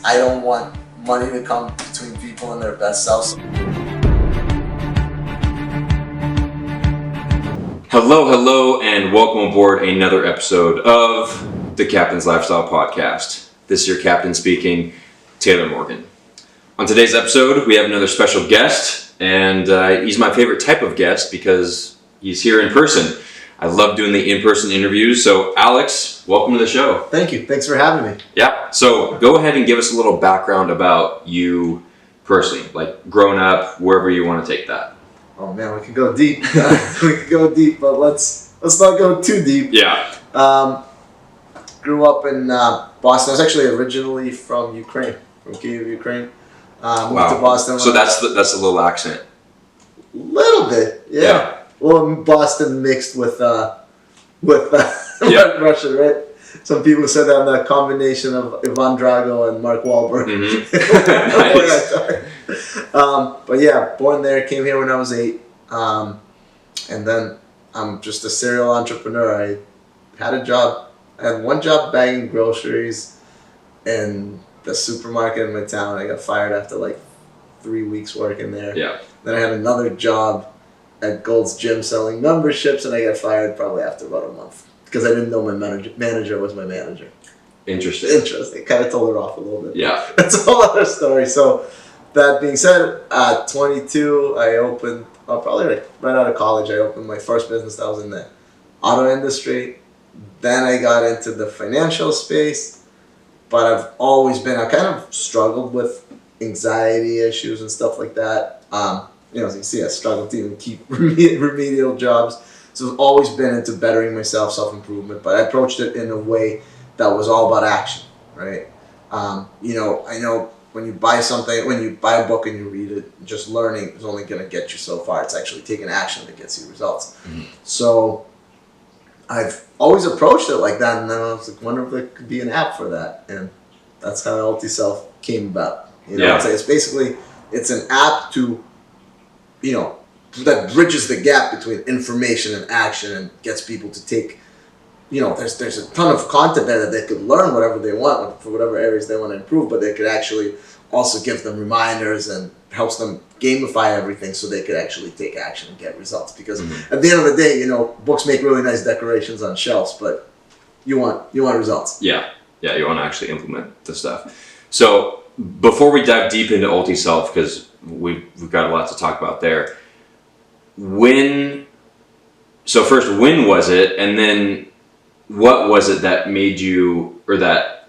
I don't want money to come between people and their best selves. Hello, and welcome aboard another episode of the Captain's Lifestyle Podcast. This is your captain speaking, Taylor Morgan. On today's episode, we have another special guest, and he's my favorite type of guest because he's here in person. I love doing the in-person interviews, so Alex, welcome to the show. Thank you. Thanks for having me. Yeah, so go ahead and give us a little background about you personally, like growing up, wherever you want to take that. Oh man, we could go deep. But let's not go too deep. Yeah. Grew up in Boston. I was actually originally from Ukraine, from Kyiv, Ukraine. Moved to Boston. So that's a little accent. Little bit, yeah. Well, Boston mixed with Russia, right? Some people said I'm a combination of Ivan Drago and Mark Wahlberg. Nice. But yeah, born there, came here when I was 8. And then I'm just a serial entrepreneur. I had a job. I had one job bagging groceries in the supermarket in my town. I got fired after like 3 weeks working there. Yeah. Then I had another job at Gold's Gym selling memberships, and I got fired probably after about a month because I didn't know my manager was my manager. Interesting. Kind of told her off a little bit. Yeah. That's a whole other story. So that being said, at 22, I opened, probably like right out of college, I opened my first business that was in the auto industry. Then I got into the financial space, but I kind of struggled with anxiety issues and stuff like that. As you can see, I struggled to even keep remedial jobs. So I've always been into bettering myself, self-improvement, but I approached it in a way that was all about action, right? I know when you buy a book and you read it, just learning is only going to get you so far. It's actually taking action that gets you results. Mm-hmm. So I've always approached it like that, and then I was like, wonder if there could be an app for that, and that's how Ultiself came about. It's basically, it's an app that bridges the gap between information and action and gets people to take, there's a ton of content there that they could learn whatever they want for whatever areas they want to improve, but they could actually also give them reminders and helps them gamify everything so they could actually take action and get results. Because at the end of the day, books make really nice decorations on shelves, but you want results. Yeah, you want to actually implement the stuff. So before we dive deep into Ultiself, because we've got a lot to talk about there. When was it, and then what was it that made you, or that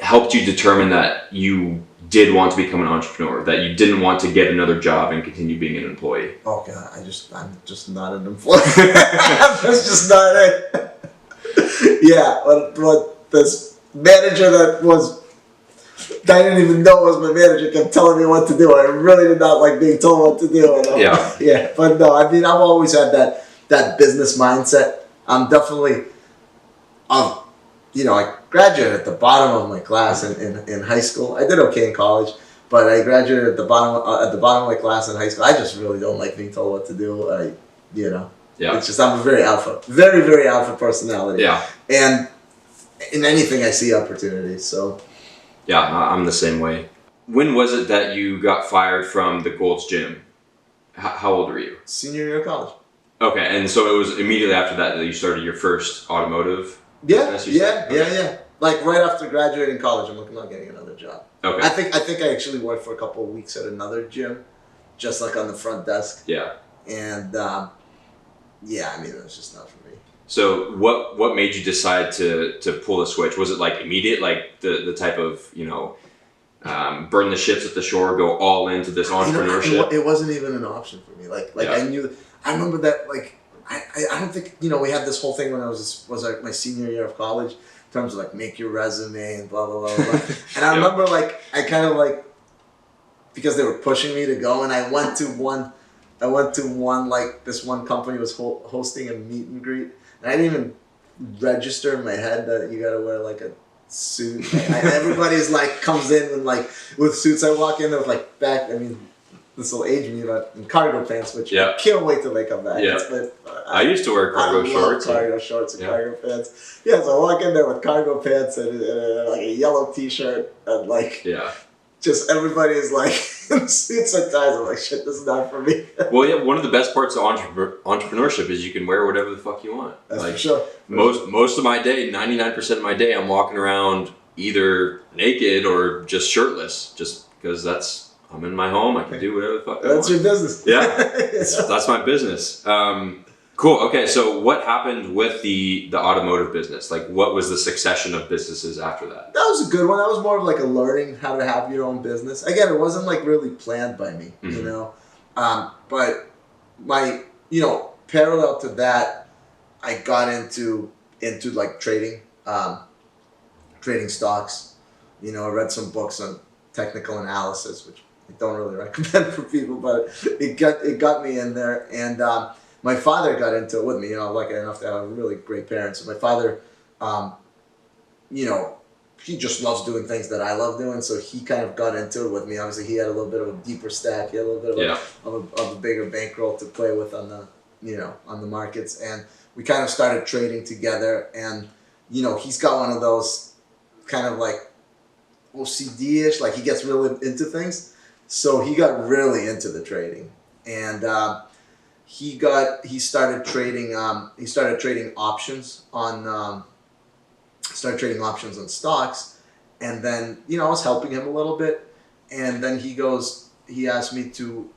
helped you determine that you did want to become an entrepreneur, that you didn't want to get another job and continue being an employee? Oh God, I'm just not an employee. That's just not it. Yeah, but this manager that I didn't even know was my manager kept telling me what to do. I really did not like being told what to do. Yeah. But no, I've always had that business mindset. I'm definitely, I graduated at the bottom of my class in high school. I did okay in college, but I graduated at the bottom of my class in high school. I just really don't like being told what to do. It's just, I'm a very very alpha personality. Yeah. And in anything I see opportunities, so. Yeah, I'm the same way. When was it that you got fired from the Gold's Gym? How old were you? Senior year of college. Okay, and so it was immediately after that you started your first automotive business? Yeah. Like right after graduating college, I'm looking at getting another job. Okay. I think I actually worked for a couple of weeks at another gym, just like on the front desk. Yeah. And it was just not for me. So what made you decide to pull the switch? Was it like immediate, like the type of, burn the ships at the shore, go all into this entrepreneurship? It wasn't even an option for me. I remember that, I don't think, we had this whole thing when I was my senior year of college in terms of make your resume and blah, blah, blah, blah. And I remember because they were pushing me to go, and I went to one, this one company was hosting a meet and greet. And I didn't even register in my head that you gotta wear a suit. Everybody's comes in with suits. I walk in with this will age me, but in cargo pants, which Yeah. I can't wait till they come back. Yeah. But I used to wear cargo shorts. Cargo shorts and Yeah. cargo pants. Yeah, so I walk in there with cargo pants and like a yellow t-shirt and like Yeah. just everybody is like in suits and ties. I'm like, shit, this is not for me. Well, yeah, one of the best parts of entrepreneurship is you can wear whatever the fuck you want. That's like, for sure. Most of my day, 99% of my day, I'm walking around either naked or just shirtless, just because I'm in my home. I can do whatever the fuck I want. That's your business. Yeah, that's my business. Cool. Okay, so what happened with the automotive business? Like, what was the succession of businesses after that? That was a good one. That was more of like a learning how to have your own business. Again, it wasn't like really planned by me, you know. But my, parallel to that, I got into like trading, trading stocks. I read some books on technical analysis, which I don't really recommend for people, but it got me in there. And my father got into it with me. Lucky enough to have really great parents. So my father, he just loves doing things that I love doing. So he kind of got into it with me. Obviously, he had a little bit of a deeper stack. He had a little bit of a bigger bankroll to play with on the markets. And we kind of started trading together. And, he's got one of those kind of like OCD-ish, like he gets really into things. So he got really into the trading. And he started trading options on stocks, and then I was helping him a little bit, and then he asked me to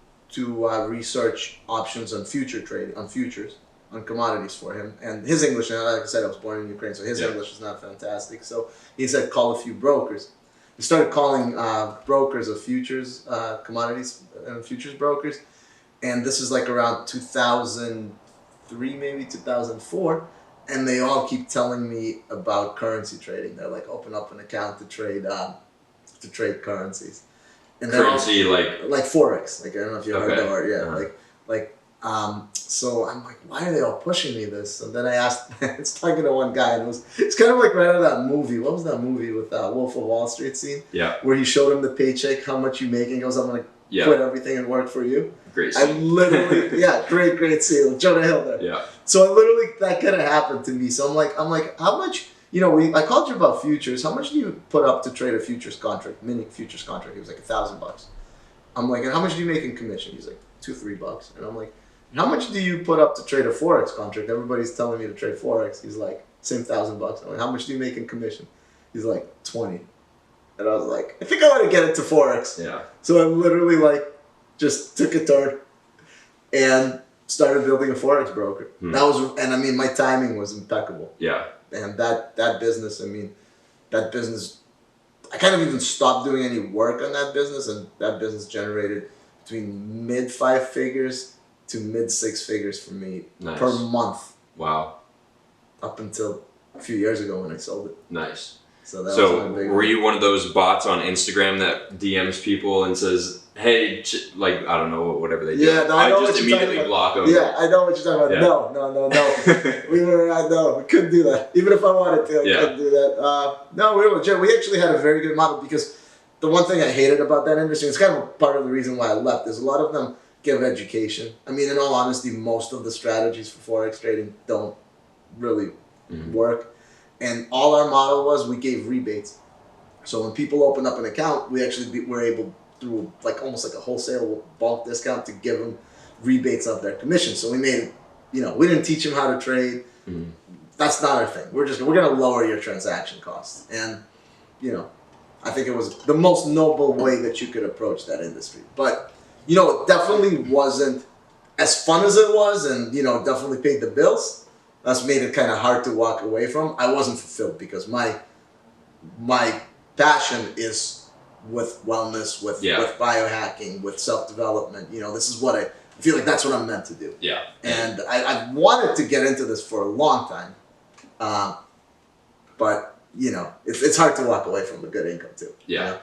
research options on futures on commodities for him. And his English, like I said, I was born in Ukraine, so his English is not fantastic. So he said call a few brokers. We started calling brokers of futures, commodities and futures brokers. And this is like around 2003, maybe 2004. And they all keep telling me about currency trading. They're like, open up an account to trade currencies. And Currency, like Forex. Like, I don't know if you heard that word. Yeah. So I'm like, why are they all pushing me this? And then I asked, it's talking to one guy, and it's kind of like right out of that movie. What was that movie with Wolf of Wall Street scene? Yeah. Where he showed him the paycheck, how much you make, and he goes, I'm going to quit everything and work for you. Great scene. I literally, great scene with Jonah Hill there. Yeah. So that kind of happened to me. So I'm like, how much, I called you about futures. How much do you put up to trade a futures contract, mini futures contract? He was like $1,000. I'm like, and how much do you make in commission? He's like $2-3. And I'm like, how much do you put up to trade a Forex contract? Everybody's telling me to trade Forex. He's like, same $1,000. I'm like, how much do you make in commission? He's like, 20. And I was like, I think I want to get into Forex. Yeah. So I literally just took a turn and started building a Forex broker. My timing was impeccable. Yeah. And that business, I kind of even stopped doing any work on that business, and that business generated between mid 5 figures to mid 6 figures for me per month. Wow. Up until a few years ago when I sold it. Nice. So that was my big were you one of those bots on Instagram that DMs people and says, hey, I don't know, whatever they do. Yeah, no, I just immediately block them. Yeah, I know what you're talking about. Yeah. No. We couldn't do that. Even if I wanted to, I couldn't do that. No, we were legit. We actually had a very good model, because the one thing I hated about that industry, it's kind of part of the reason why I left, is a lot of them give education. In all honesty, most of the strategies for Forex trading don't really work. And all our model was, we gave rebates. So when people opened up an account, we actually were able, through almost like a wholesale bulk discount, to give them rebates of their commission. So we made, we didn't teach them how to trade. That's not our thing. We're going to lower your transaction costs. And, I think it was the most noble way that you could approach that industry. But, it definitely wasn't as fun as it was, and, definitely paid the bills. That's made it kind of hard to walk away from. I wasn't fulfilled, because my passion is with wellness, with biohacking, with self-development. This is what I feel like that's what I'm meant to do. Yeah. And I've wanted to get into this for a long time. But, it's hard to walk away from a good income too. Yeah.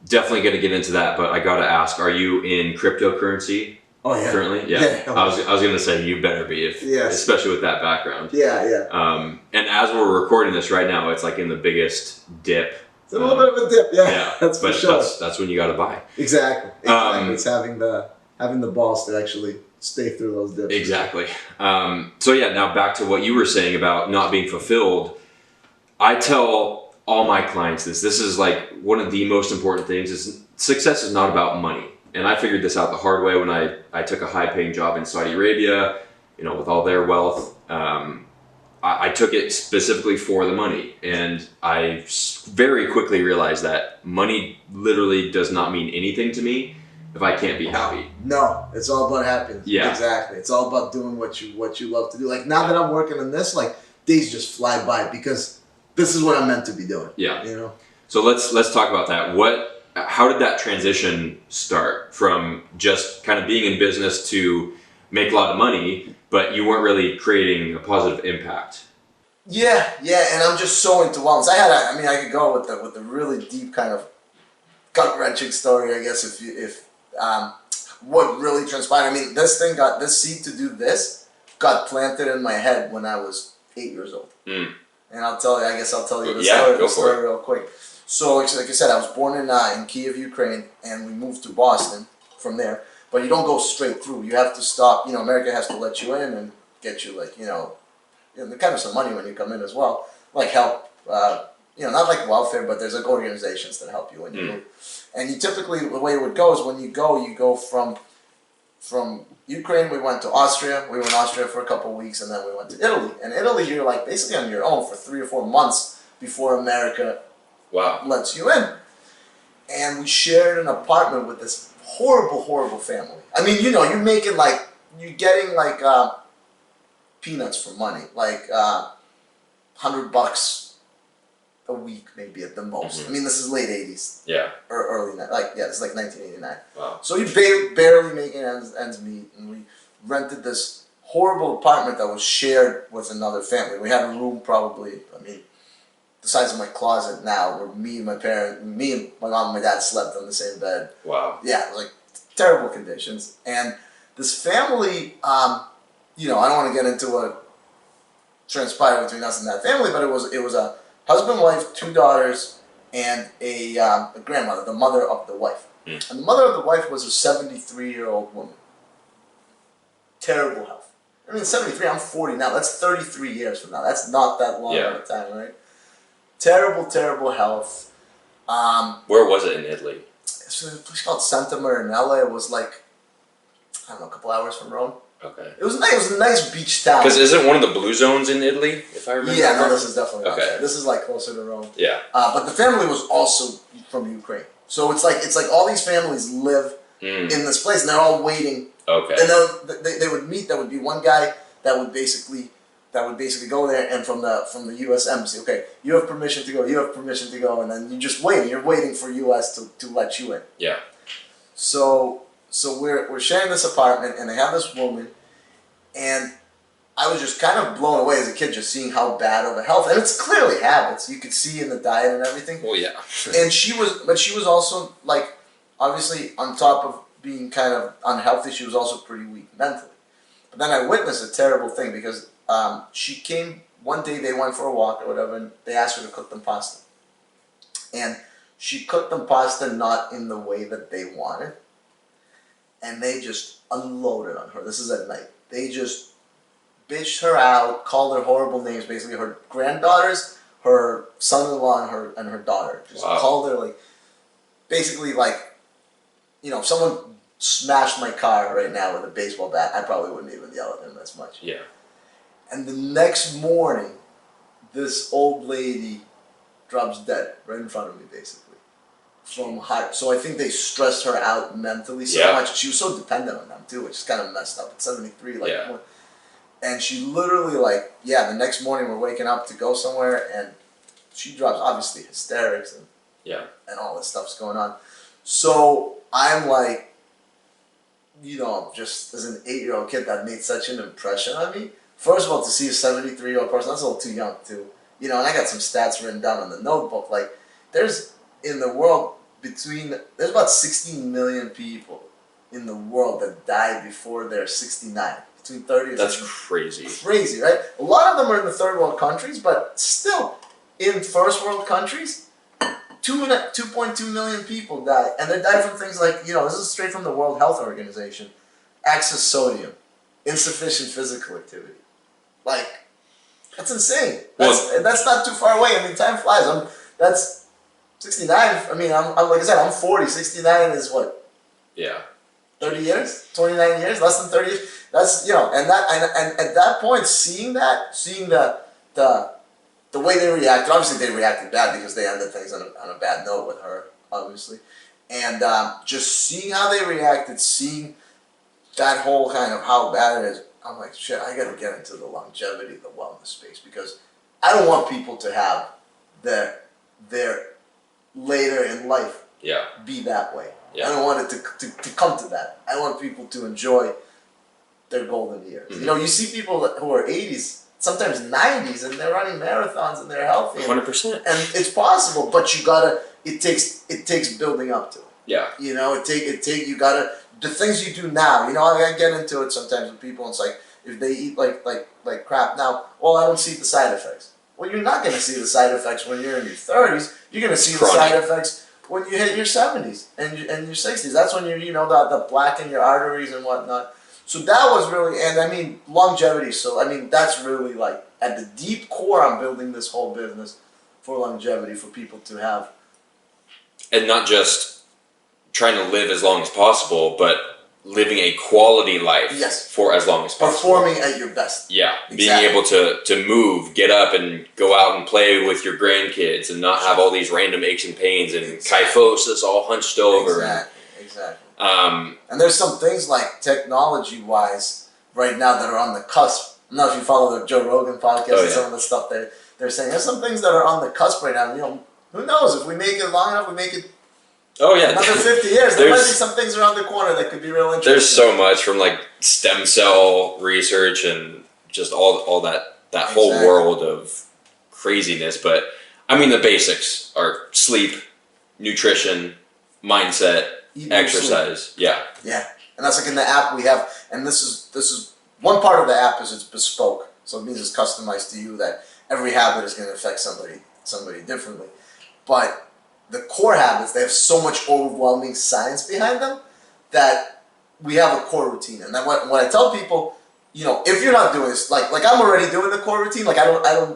Definitely going to get into that, but I got to ask, are you in cryptocurrency? Oh yeah. Currently? Yeah. I was going to say you better be, especially with that background. Yeah. And as we're recording this right now, it's in the biggest dip It's a little bit of a dip, yeah. Yeah, That's for but sure. that's when you got to buy. Exactly. It's having the balls to actually stay through those dips. Exactly. So yeah, now back to what you were saying about not being fulfilled. I tell all my clients this. This is like one of the most important things. Is success is not about money. And I figured this out the hard way when I took a high-paying job in Saudi Arabia, with all their wealth. I took it specifically for the money. And I very quickly realized that money literally does not mean anything to me if I can't be happy. No, it's all about happiness. Yeah. Exactly. It's all about doing what you love to do. Like now that I'm working on this, like days just fly by because this is what I'm meant to be doing. Yeah. So let's talk about that. How did that transition start from just kind of being in business to make a lot of money, but you weren't really creating a positive impact? Yeah, and I'm just so into wellness. I could go with the really deep kind of gut wrenching story, I guess, if what really transpired. I mean, this seed to do this got planted in my head when I was 8 years old. Mm. And I'll tell you the story real quick. So, like I said, I was born in Kiev, Ukraine, and we moved to Boston from there. But you don't go straight through. You have to stop. America has to let you in and get you, kind of some money when you come in as well. Like help, not like welfare, but there's like organizations that help you when you move. And you typically, the way it would go is when you go from Ukraine, we went to Austria. We were in Austria for a couple of weeks, and then we went to Italy. And Italy, you're like basically on your own for 3 or 4 months before America lets you in. And we shared an apartment with this horrible, horrible family. I mean, you're making you're getting peanuts for money, like $100 a week maybe at the most. Mm-hmm. I mean, this is late 80s. Yeah. Or early, this is like 1989. Wow. So you're barely making ends meet, and we rented this horrible apartment that was shared with another family. We had a room probably, the size of my closet now, where me and my mom and my dad slept on the same bed. Wow. Yeah, it was like terrible conditions. And this family, I don't want to get into what transpired between us and that family, but it was a husband, wife, 2 daughters, and a grandmother, the mother of the wife. Mm. And the mother of the wife was a 73-year-old woman. Terrible health. 73, I'm 40 now. That's 33 years from now. That's not that long of a time, right? Terrible, terrible health. Where was it in Italy? It's a place called Santa Marinella. It was like, a couple hours from Rome. Okay. It was nice. It was a nice beach town. Because isn't one of the blue zones in Italy, if I remember? Yeah, no, this is definitely not okay. there. This is closer to Rome. Yeah. But the family was also from Ukraine, so it's like all these families live in this place, and they're all waiting. Okay. And they would meet. There would be one guy that would basically go there, and from the U.S. embassy, okay, you have permission to go. You have permission to go, and then you just wait. You're waiting for U.S. to let you in. Yeah. So we're sharing this apartment, and they have this woman, and I was just kind of blown away as a kid just seeing how bad of a health, and it's clearly habits. You could see in the diet and everything. Well, yeah. And she was also obviously on top of being kind of unhealthy, she was also pretty weak mentally. But then I witnessed a terrible thing because she came one day. They went for a walk or whatever, and they asked her to cook them pasta, and she cooked them pasta not in the way that they wanted. And they just unloaded on her. This is at night. They just bitched her out, called her horrible names. Basically, her granddaughters, her son-in-law, and her daughter. Just called her if someone smashed my car right now with a baseball bat, I probably wouldn't even yell at them as much. Yeah. And the next morning, this old lady drops dead right in front of me, basically. From high, so I think they stressed her out mentally so much. She was so dependent on them too, which is kind of messed up. At 73, and she literally the next morning we're waking up to go somewhere, and she drops obviously hysterics and all this stuff's going on. So I'm just as an 8-year-old kid that made such an impression on me. First of all, to see a 73-year-old person, that's a little too young too. And I got some stats written down in the notebook. There's in the world there's about 16 million people in the world that die before they're 69. Between 30 and 60. That's crazy. Crazy, right? A lot of them are in the third world countries, but still, in first world countries, 2.2 million people die, and they die from things like, this is straight from the World Health Organization: excess sodium, insufficient physical activity. Like, that's insane. That's not too far away. I mean, time flies. That's 69. I mean, I'm like I said, I'm 40. 69 is what? Yeah. 30 years, 29 years, less than 30 years. That's, and at that point, seeing the way they reacted. Obviously, they reacted bad because they ended things on a bad note with her, obviously, and just seeing how they reacted, seeing that whole kind of how bad it is. I'm like, shit, I got to get into the longevity, the wellness space, because I don't want people to have their later in life be that way. Yeah. I don't want it to come to that. I want people to enjoy their golden years. Mm-hmm. You see people who are 80s, sometimes 90s, and they're running marathons and they're healthy. 100%. And it's possible, but it takes building up to it. Yeah. You gotta, the things you do now, I get into it sometimes with people, and it's like, if they eat like crap now, well, I don't see the side effects. Well, you're not going to see the side effects when you're in your 30s. You're going to see the side effects when you hit your 70s and your 60s. That's when you're, the plaque in your arteries and whatnot. So that was really, and I mean, longevity. So, I mean, that's really like, at the deep core, I'm building this whole business for longevity, for people to have. And not just trying to live as long as possible, but living a quality life for as long as possible. Performing at your best. Yeah. Exactly. Being able to move, get up and go out and play with your grandkids and not have all these random aches and pains and kyphosis all hunched over. Exactly. And there's some things like technology-wise right now that are on the cusp. I don't know if you follow the Joe Rogan podcast and some of the stuff they're saying. There's some things that are on the cusp right now. Who knows? If we make it long enough, we make it another 50 years. There might be some things around the corner that could be real interesting. There's so much from like stem cell research and just all that whole world of craziness. But I mean, the basics are sleep, nutrition, mindset, exercise. Sleep. Yeah. And that's like in the app we have, and this is one part of the app is it's bespoke. So it means it's customized to you, that every habit is going to affect somebody differently. But the core habits, they have so much overwhelming science behind them that we have a core routine. And then what I tell people, if you're not doing this, like I'm already doing the core routine, like I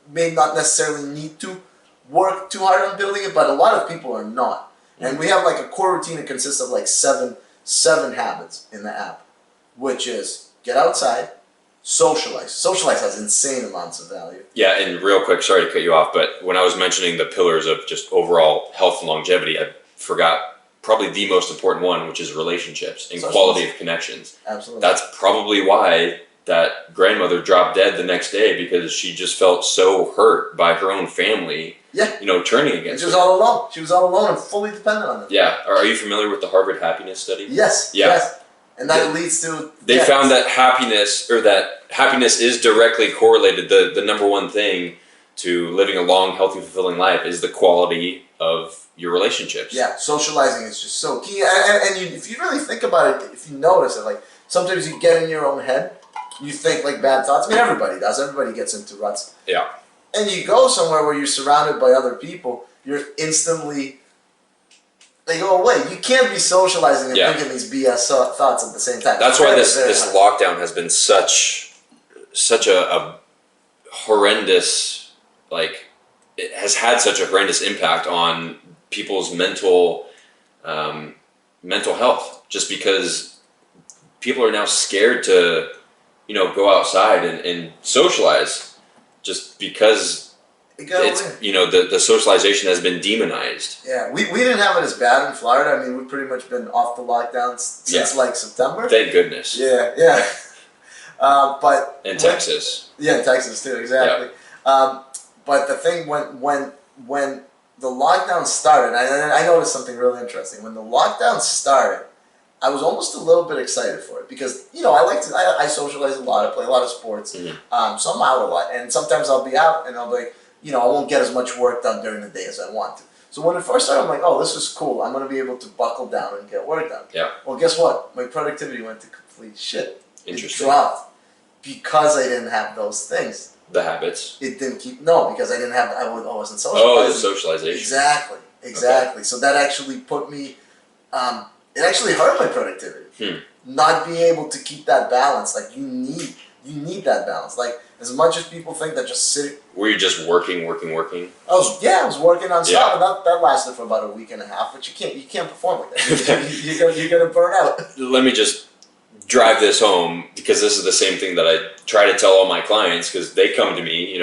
may not necessarily need to work too hard on building it, but a lot of people are not. And we have like a core routine that consists of like seven habits in the app, which is get outside, socialize. Socialize has insane amounts of value. Yeah, and real quick, sorry to cut you off, but when I was mentioning the pillars of just overall health and longevity, I forgot probably the most important one, which is relationships and quality of connections. Absolutely. That's probably why that grandmother dropped dead the next day, because she just felt so hurt by her own family. Yeah. Turning against her. She was all alone. She was all alone and fully dependent on them. Yeah. Are you familiar with the Harvard happiness study? Yes. Yeah. Yes. And that leads to... They found that happiness is directly correlated. The number one thing to living a long, healthy, fulfilling life is the quality of your relationships. Yeah, socializing is just so key. And if you really think about it, if you notice it, like sometimes you get in your own head, you think like bad thoughts. I mean, everybody does. Everybody gets into ruts. Yeah. And you go somewhere where you're surrounded by other people, you're instantly... They go away. You can't be socializing and thinking these BS thoughts at the same time. That's why this lockdown has been such a horrendous, like, it has had such a horrendous impact on people's mental health, just because people are now scared to, go outside and socialize, just because the socialization has been demonized. Yeah, we didn't have it as bad in Florida. I mean, we've pretty much been off the lockdowns since like September. Thank goodness. Yeah. But in Texas. Yeah, in Texas too, exactly. Yeah. But the thing when the lockdown started, I noticed something really interesting. When the lockdown started, I was almost a little bit excited for it because I socialize a lot. I play a lot of sports, so I'm out a lot, and sometimes I'll be out and I'll be like, I won't get as much work done during the day as I want to. So when it first started, I'm like, oh, this is cool. I'm going to be able to buckle down and get work done. Yeah. Well, guess what? My productivity went to complete shit. Interesting. It dropped because I didn't have those things. The habits. It didn't because I didn't have. I wasn't socializing. Oh, the socialization. Exactly. Exactly. Okay. So that actually put me, it actually hurt my productivity. Not being able to keep that balance. Like you need that balance. Like as much as people think that just sitting. Were you just working? I was working nonstop, and that lasted for about a week and a half. But you can't perform like that. You're gonna burn out. Let me just drive this home, because this is the same thing that I try to tell all my clients, because they come to me,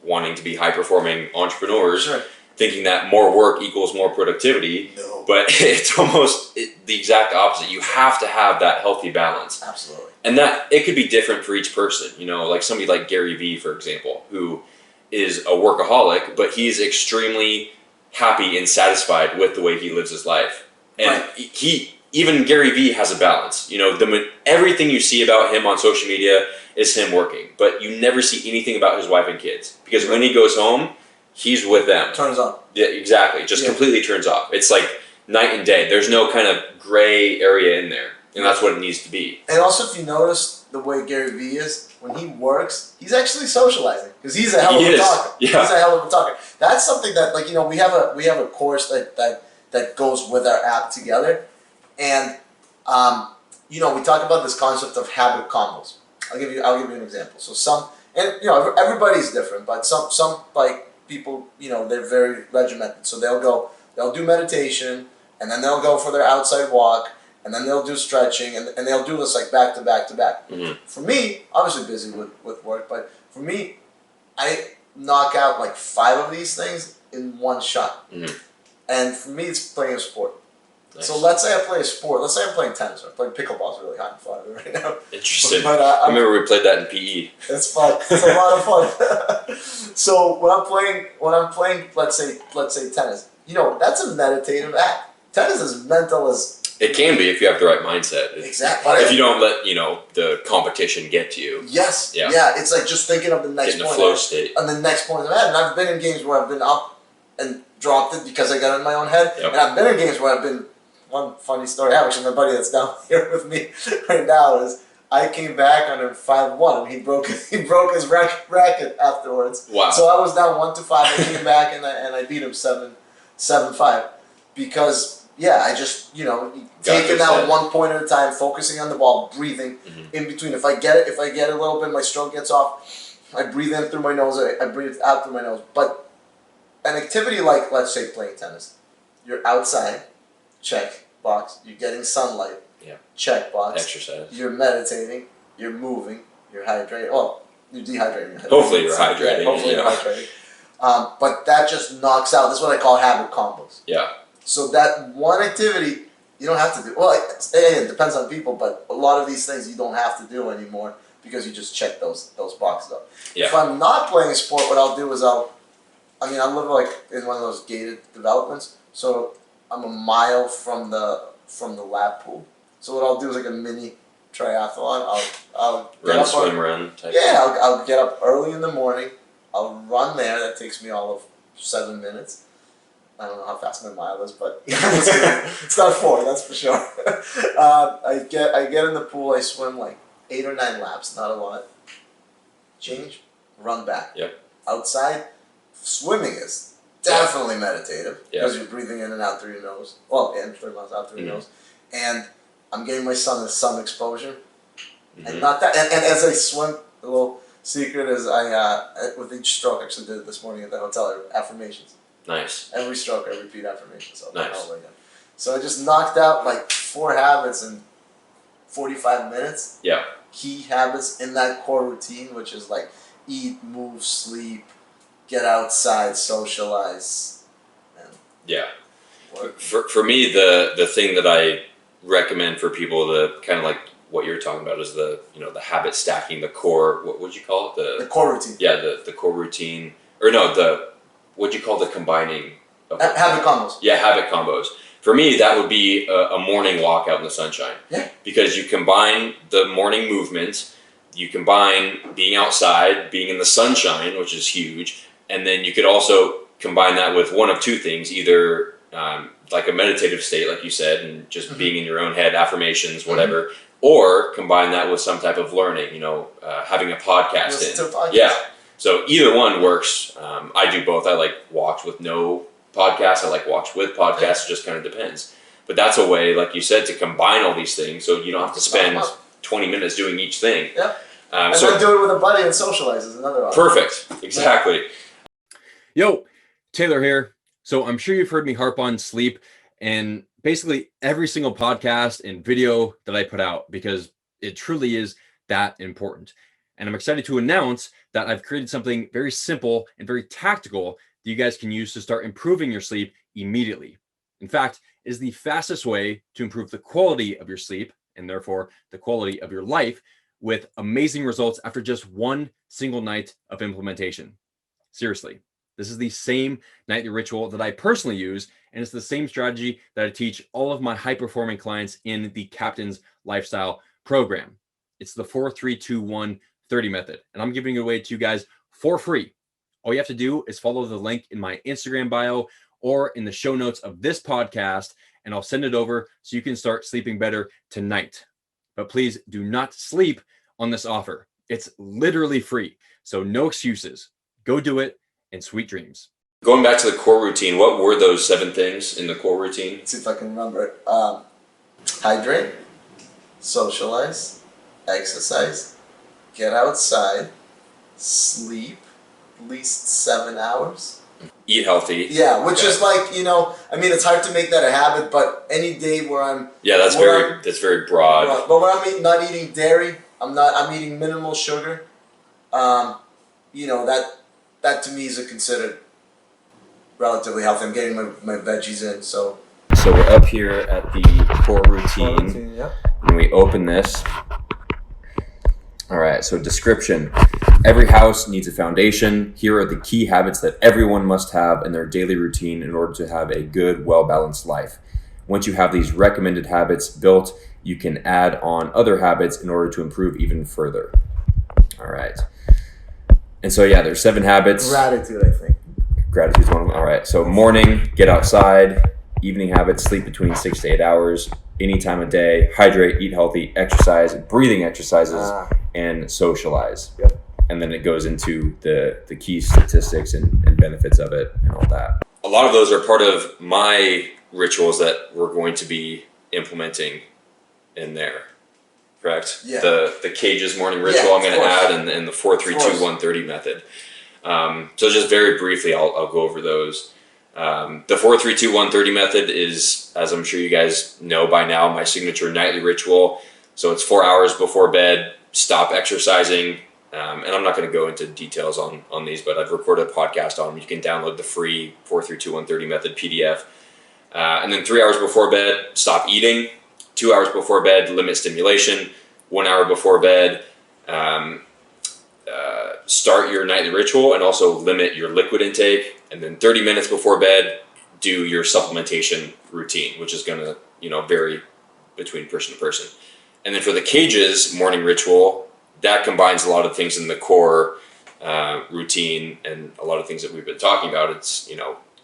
wanting to be high performing entrepreneurs. Sure. Thinking that more work equals more productivity. No. But it's almost the exact opposite. You have to have that healthy balance. Absolutely. And that it could be different for each person. Like somebody like Gary Vee, for example, who is a workaholic, but he's extremely happy and satisfied with the way he lives his life. And even Gary Vee has a balance. Everything you see about him on social media is him working, but you never see anything about his wife and kids, because when he goes home, he's with them. Turns on. Yeah, exactly. Just completely turns off. It's like night and day. There's no kind of gray area in there, and that's what it needs to be. And also, if you notice the way Gary Vee is, when he works, he's actually socializing, because he's a hell of a talker. Yeah. He's a hell of a talker. That's something that, we have a course that goes with our app together, and we talk about this concept of habit combos. I'll give you an example. So everybody's different, but some people, they're very regimented. So they'll do meditation, and then they'll go for their outside walk, and then they'll do stretching, and they'll do this like back to back to back. Mm-hmm. For me, obviously busy with work, but for me, I knock out like 5 of these things in one shot. Mm-hmm. And for me, it's playing a sport. Nice. So let's say I play a sport. Let's say I'm playing tennis. Or I'm playing pickleball. Is really hot and fun right now. Interesting. But, I remember we played that in PE. It's fun. It's a lot of fun. So when I'm playing, let's say tennis. That's a meditative act. Tennis is mental as. It can be if you have the right mindset. Exactly. If you don't let the competition get to you. Yes. Yeah. It's like just thinking of the next point. Getting a flow state. And the next point of the head. And I've been in games where I've been up and dropped it because I got in my own head. Yep. And I've been in games where I've been. One funny story, actually, my buddy that's down here with me right now is I came back on him 5-1, and he broke his racket afterwards. Wow! So I was down 1-5. I came back and I beat him 7-5 because I just taking that one point at a time, focusing on the ball, breathing in between. If I get a little bit, my stroke gets off. I breathe in through my nose. I breathe out through my nose. But an activity like, let's say, playing tennis, you're outside. Check box. You're getting sunlight. Yeah. Check box. Exercise. You're meditating. You're moving. You're hydrating. Well, you're dehydrating. Hopefully you're hydrating. Yeah, hopefully you're hydrating. But that just knocks out. That's what I call habit combos. Yeah. So that one activity you don't have to do. Well, it depends on people, but a lot of these things you don't have to do anymore because you just check those boxes up. Yeah. If I'm not playing a sport, what I'll do is I live like in one of those gated developments, so I'm a mile from the lap pool. So what I'll do is like a mini triathlon. I'll run, swim, run. I'll get up early in the morning. I'll run there. That takes me all of 7 minutes. I don't know how fast my mile is, but it's not 4. That's for sure. I get in the pool. I swim like 8 or 9 laps. Not a lot. Change. Run back. Yep. Outside, swimming is definitely meditative because you're breathing in and out through your nose. Well, in through your mouth, out through your nose. And I'm getting my sun exposure. And not that. And as I swim, the little secret is with each stroke, I actually did it this morning at the hotel, affirmations. Nice. Every stroke, I repeat affirmations. So nice. So I just knocked out like 4 habits in 45 minutes. Yeah. Key habits in that core routine, which is like eat, move, sleep, get outside, socialize. And work. For me, the thing that I recommend for people to kind of like what you're talking about is the habit stacking, the core. What would you call it? The core routine. Yeah, the core routine, or no, what'd you call the combining of habit combos? Yeah, habit combos. For me, that would be a morning walk out in the sunshine. Yeah. Because you combine the morning movement, you combine being outside, being in the sunshine, which is huge, and then you could also combine that with one of 2 things, either like a meditative state, like you said, and just being in your own head, affirmations, whatever, or combine that with some type of learning, having a podcast. Listen to a podcast. Yeah. So either one works. I do both. I like walks with no podcasts. I like watch with podcasts. It just kind of depends. But that's a way, like you said, to combine all these things so you don't have to spend 20 minutes doing each thing. Yeah. And then do it with a buddy and socialize is another option. Perfect. Exactly. Yo, Taylor here. So I'm sure you've heard me harp on sleep and basically every single podcast and video that I put out because it truly is that important. And I'm excited to announce that I've created something very simple and very tactical that you guys can use to start improving your sleep immediately. In fact, it is the fastest way to improve the quality of your sleep and therefore the quality of your life with amazing results after just one single night of implementation. Seriously, this is the same nightly ritual that I personally use, and it's the same strategy that I teach all of my high-performing clients in the Captain's Lifestyle program. It's the 4-3-2-1-30 method, and I'm giving it away to you guys for free. All you have to do is follow the link in my Instagram bio or in the show notes of this podcast, and I'll send it over so you can start sleeping better tonight. But please do not sleep on this offer. It's literally free, so no excuses. Go do it, and sweet dreams. Going back to the core routine, what were those 7 things in the core routine? Let's see if I can remember it. Hydrate, socialize, exercise, get outside, sleep at least 7 hours. Eat healthy. Yeah, which is like, it's hard to make that a habit, but any day where I'm... Yeah, that's very broad. But when I'm not eating dairy, I'm eating minimal sugar, that to me is considered relatively healthy. I'm getting my veggies in, so we're up here at the core routine. Yeah. And we open this. All right, so description. Every house needs a foundation. Here are the key habits that everyone must have in their daily routine in order to have a good, well-balanced life. Once you have these recommended habits built, you can add on other habits in order to improve even further. All right. And so, yeah, there's 7 habits. Gratitude, I think. Gratitude's one of them. All right. So morning, get outside. Evening habits, sleep between 6 to 8 hours. Any time of day. Hydrate, eat healthy, exercise, breathing exercises, and socialize. Yep. And then it goes into the key statistics and benefits of it and all that. A lot of those are part of my rituals that we're going to be implementing in there. Correct? Yeah. The cages morning ritual I'm going to add and the 4-3-2-1-30 method. So just very briefly, I'll go over those. The 4-3-2-1-30 method is, as I'm sure you guys know by now, my signature nightly ritual. So it's 4 hours before bed, stop exercising. And I'm not going to go into details on these, but I've recorded a podcast on them. You can download the free 4-3-2-1-30 method PDF. And then 3 hours before bed, stop eating. 2 hours before bed, limit stimulation. 1 hour before bed, start your nightly ritual and also limit your liquid intake. And then 30 minutes before bed, do your supplementation routine, which is going to vary between person to person. And then for the cages morning ritual, that combines a lot of things in the core routine and a lot of things that we've been talking about. It's,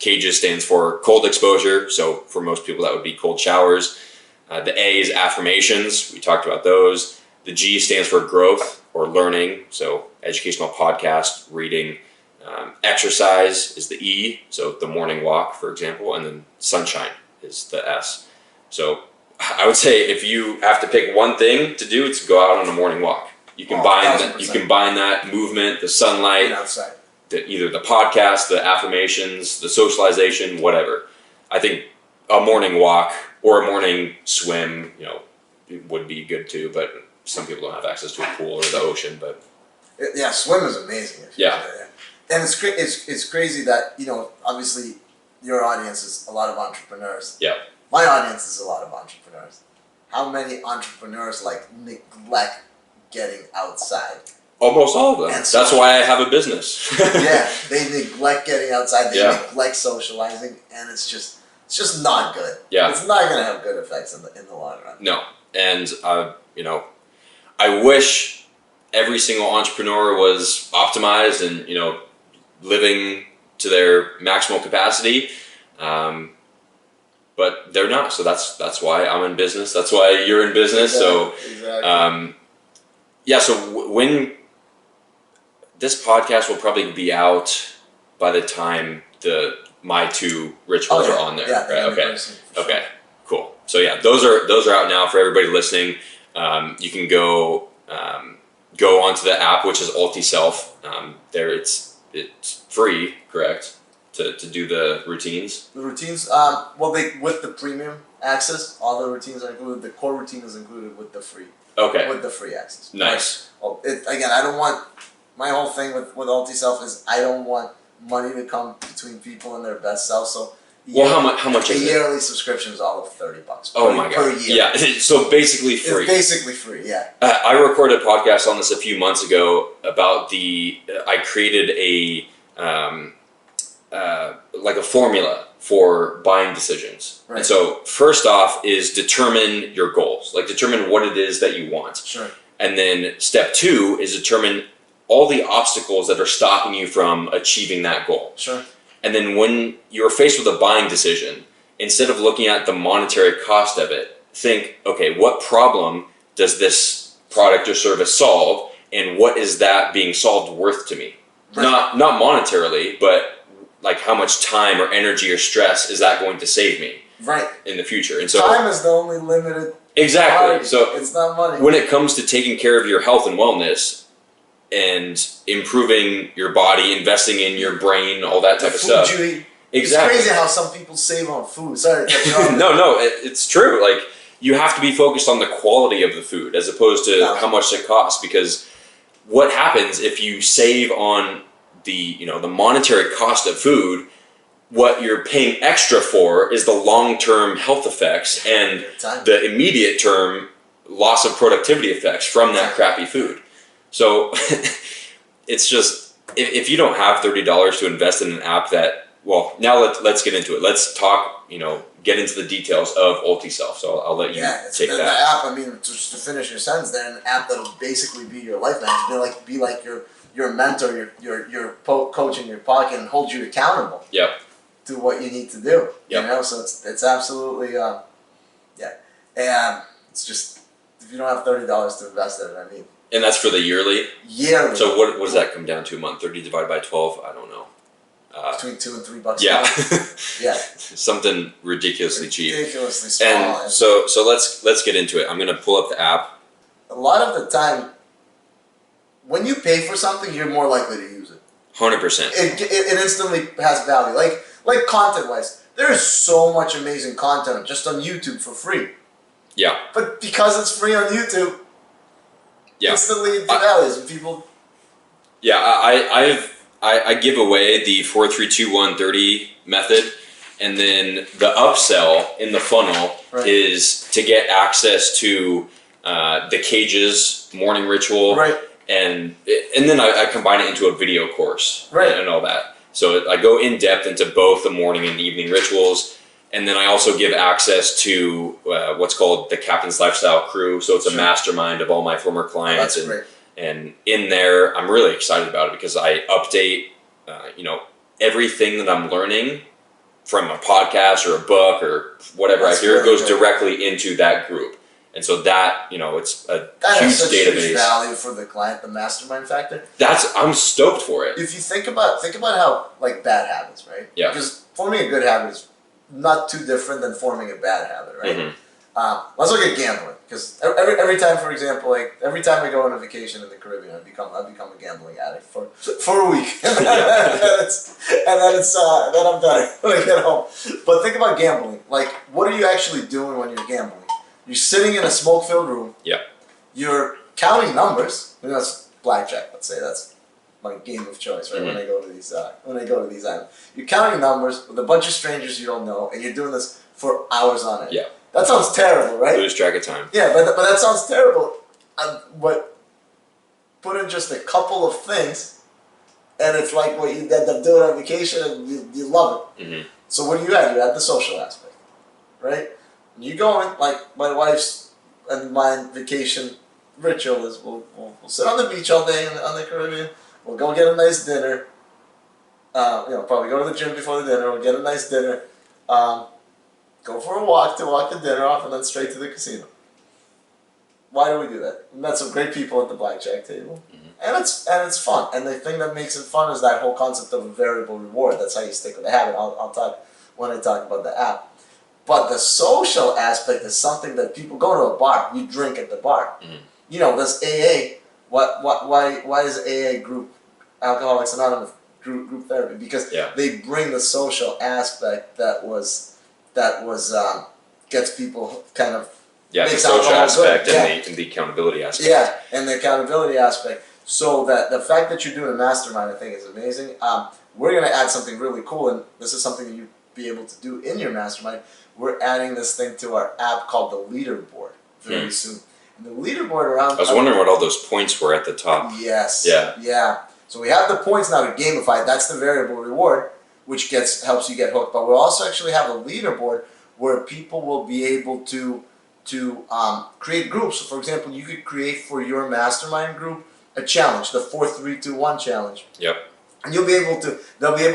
cages stands for cold exposure. So for most people, that would be cold showers. The A is affirmations. We talked about those. The G stands for growth or learning. So educational podcast, reading. Exercise is the E. So the morning walk, for example. And then sunshine is the S. So I would say if you have to pick one thing to do, it's go out on a morning walk. You combine that movement, the sunlight, outside. Either the podcast, the affirmations, the socialization, whatever. I think a morning walk or a morning swim, would be good too. But some people don't have access to a pool or the ocean. But yeah, swim is amazing. Yeah, and it's crazy that obviously your audience is a lot of entrepreneurs. Yeah, my audience is a lot of entrepreneurs. How many entrepreneurs neglect getting outside? Almost all of them. That's why I have a business. Yeah, they neglect getting outside. They neglect socializing, and it's just not good. Yeah, it's not going to have good effects in the long run. No, and I wish every single entrepreneur was optimized and living to their maximal capacity, but they're not. So that's why I'm in business. That's why you're in business. Exactly. So when this podcast will probably be out by the time the my 2 rituals are on there. Yeah, right? Okay. Sure. Okay. Cool. So yeah, those are out now for everybody listening. You can go onto the app, which is Ultiself. There, it's free, correct, to do the routines. The routines, with the premium access, all the routines are included. The core routine is included with the free. Okay. With the free access. Nice. Again, I don't want, my whole thing with Ultiself is I don't want money to come between people and their best self. So how much is it? A yearly subscription is all of $30 Oh my god! Per year. Yeah, so basically free. It's basically free. Yeah. I recorded a podcast on this a few months ago about I created a like a formula for buying decisions. Right. And so first off is determine your goals, like determine what it is that you want. Sure. And then step 2 is determine all the obstacles that are stopping you from achieving that goal. Sure. And then when you're faced with a buying decision, instead of looking at the monetary cost of it, think, okay, what problem does this product or service solve, and what is that being solved worth to me? Right. Not monetarily, but like how much time or energy or stress is that going to save me in the future? And so time is the only limited. Exactly. Value. So it's not money. When it comes to taking care of your health and wellness and improving your body, investing in your brain, all that type of stuff. You eat. Exactly. It's crazy how some people save on food. Sorry to cut you off. No, it's true. Like, you have to be focused on the quality of the food as opposed to how much it costs, because what happens if you save on the monetary cost of food, what you're paying extra for is the long-term health effects and the immediate term loss of productivity effects from that crappy food. So it's just, if you don't have $30 to invest in an app that, well, now let's get into it. Let's talk, get into the details of Ultiself. So I'll let you take that. The app, I mean, just to finish your sentence there, an app that'll basically be your life manager, be like your mentor, your coach in your pocket, and hold you accountable. Yep. To what you need to do. Yep. So it's absolutely and it's just, if you don't have $30 to invest in it, I mean. And that's for the yearly? Yearly. So what does that come down to a month? 30 divided by 12? I don't know. Between $2 and $3 yeah. a month. Yeah. Something ridiculously cheap. Ridiculously small. And so let's get into it. I'm going to pull up the app. A lot of the time, when you pay for something, you're more likely to use it. 100%. It instantly has value. Like content-wise, there is so much amazing content just on YouTube for free. Yeah. But because it's free on YouTube, instantly it devalues and people. Yeah, I give away the 4-3-2-1-30 method, and then the upsell in the funnel is to get access to the Cage's morning ritual, and then I combine it into a video course, and all that. So I go in depth into both the morning and evening rituals, and then I also give access to what's called the Captain's Lifestyle Crew. So it's a mastermind of all my former clients, and in there I'm really excited about it because I update, everything that I'm learning from a podcast or a book or whatever I hear goes directly into that group. And so that, it's a huge database. Huge value for the client, the mastermind factor. I'm stoked for it. If you think about how, bad habits, right? Yeah. Because forming a good habit is not too different than forming a bad habit, right? Mm-hmm. Let's look at gambling, because every time, for example, every time I go on a vacation in the Caribbean, I become a gambling addict for a week, and then I'm done when I get home. But think about gambling. What are you actually doing when you're gambling? You're sitting in a smoke-filled room. Yeah. You're counting numbers. That's blackjack. Let's say that's my game of choice, right? Mm-hmm. When I go to these islands, you're counting numbers with a bunch of strangers you don't know, and you're doing this for hours on end. Yeah. That sounds terrible, right? Lose track of time. Yeah, but that sounds terrible. But put in just a couple of things, and it's like what you end up doing on vacation, and you love it. Mm-hmm. So what do you add? You add the social aspect, right? You go in, my wife's and my vacation ritual is we'll sit on the beach all day on the Caribbean. We'll go get a nice dinner. Probably go to the gym before the dinner. We'll get a nice dinner. Go for a walk to walk the dinner off, and then straight to the casino. Why do we do that? We met some great people at the blackjack table. Mm-hmm. and it's fun. And the thing that makes it fun is that whole concept of a variable reward. That's how you stick with the habit. I'll talk when I talk about the app. But the social aspect is something that people go to a bar. You drink at the bar. You know, this AA. Why is AA group, Alcoholics Anonymous group therapy? Because they bring the social aspect that gets people kind of the social aspect and the accountability aspect. Yeah, and the accountability aspect. So that the fact that you're doing a mastermind, I think, is amazing. We're going to add something really cool, and this is something that you'll be able to do in your mastermind. We're adding this thing to our app called the leaderboard very soon. And the leaderboard around... I was wondering what all those points were at the top. Yes. Yeah. So we have the points now to gamify. That's the variable reward, which helps you get hooked. But we'll also actually have a leaderboard where people will be able to create groups. So for example, you could create for your mastermind group a challenge, the 4-3-2-1 challenge. Yep. And they'll be able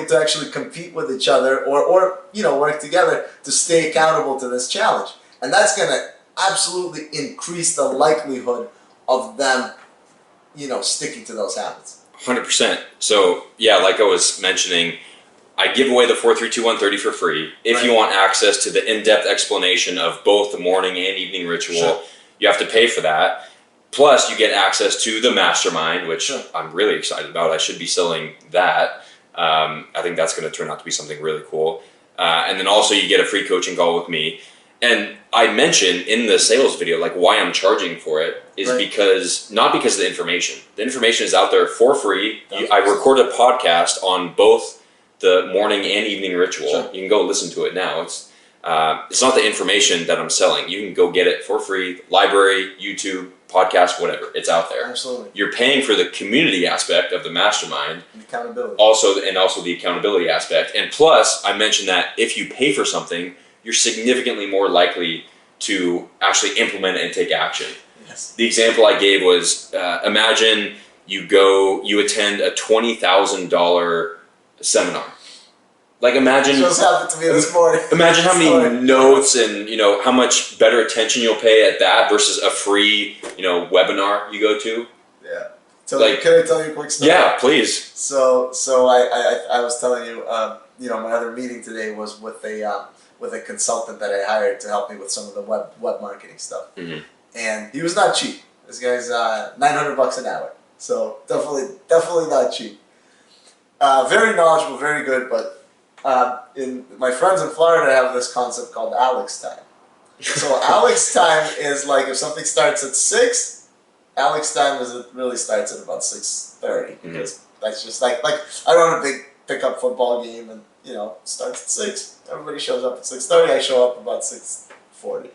to actually compete with each other or work together to stay accountable to this challenge. And that's going to absolutely increase the likelihood of them, sticking to those habits. 100%. So, yeah, like I was mentioning, I give away the 4-3-2-1-30 for free. If you want access to the in-depth explanation of both the morning and evening ritual, you have to pay for that. Plus, you get access to the mastermind, which I'm really excited about. I should be selling that. I think that's going to turn out to be something really cool. And then also you get a free coaching call with me. And I mentioned in the sales video, like, why I'm charging for it is not because of the information. The information is out there for free. I record a podcast on both the morning and evening ritual. You can go listen to it now. It's not the information that I'm selling. You can go get it for free. Library, YouTube, podcast, whatever. It's out there. Absolutely. You're paying for the community aspect of the mastermind. Accountability. Also the accountability aspect. And plus, I mentioned that if you pay for something, you're significantly more likely to actually implement it and take action. Yes. The example I gave was, imagine you attend a $20,000 seminar. Like, imagine... Just happened to me this morning. Imagine how many notes and, how much better attention you'll pay at that versus a free, webinar you go to. Yeah. Can I tell you a quick story? Yeah, please. So I was telling you, my other meeting today was with a consultant that I hired to help me with some of the web marketing stuff. Mm-hmm. And he was not cheap. This guy's $900 an hour. So definitely not cheap. Very knowledgeable, very good, but my friends in Florida have this concept called Alex time. So Alex time is like if something starts at 6, Alex time really starts at about 6:30 because that's just like I run a big pickup football game and starts at 6. Everybody shows up at 6:30. I show up about 6:40.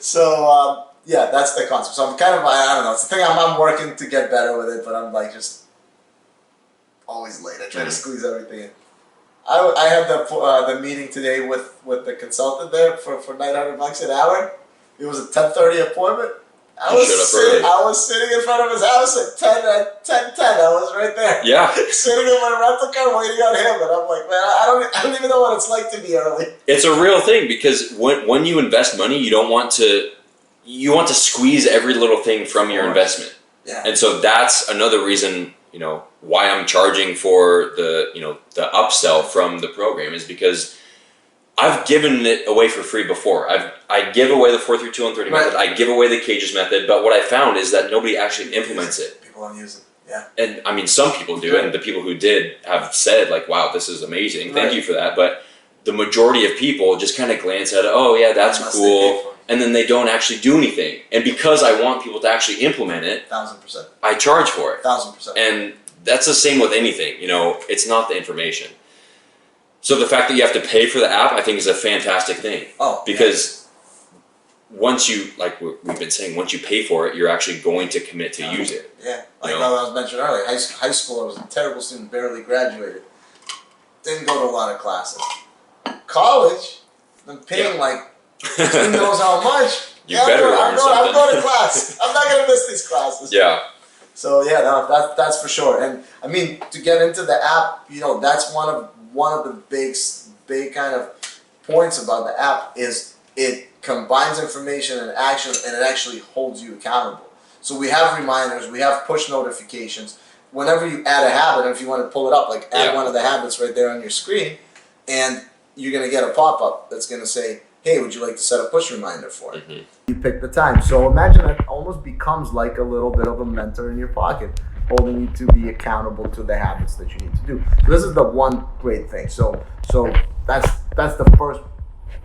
so yeah, that's the concept. So I'm kind of I don't know. It's the thing I'm working to get better with it, but I'm like just always late. I try to squeeze everything in. I had the meeting today with the consultant there for $900 an hour. It was a 10:30 appointment. I was sitting in front of his house at 10:10. I was right there. Yeah. Sitting in my rental car waiting on him, and I'm like, man, I don't even know what it's like to be early. It's a real thing because when you invest money, you want to squeeze every little thing from your investment. Yeah. And so that's another reason, why I'm charging for the upsell from the program is because I've given it away for free before. I give away the 4-3-2-1-30 method. I give away the cages method. But what I found is that nobody actually implements it. People don't use it. Yeah. And I mean, some people do, and the people who did have said like, "Wow, this is amazing. Thank you for that." But the majority of people just kind of glance at it. Oh, yeah, that's cool. And then they don't actually do anything. And because I want people to actually implement it, 1,000%. I charge for it. 1,000%. And that's the same with anything. It's not the information. So the fact that you have to pay for the app, I think, is a fantastic thing. Oh, because once you, like we've been saying, once you pay for it, you're actually going to commit to use it. Yeah, like I was mentioning earlier, high school, I was a terrible student, barely graduated. Didn't go to a lot of classes. College, I'm paying who knows how much. I'm going to class. I'm not going to miss these classes. Yeah. So yeah, no, that's for sure. And I mean, to get into the app, that's one of the big kind of points about the app is it combines information and action, and it actually holds you accountable. So we have reminders, we have push notifications. Whenever you add a habit, if you want to pull it up, like add one of the habits right there on your screen, and you're going to get a pop-up that's going to say, hey, would you like to set a push reminder for it? You pick the time. So imagine it almost becomes like a little bit of a mentor in your pocket, holding you to be accountable to the habits that you need to do. So this is the one great thing. So that's the first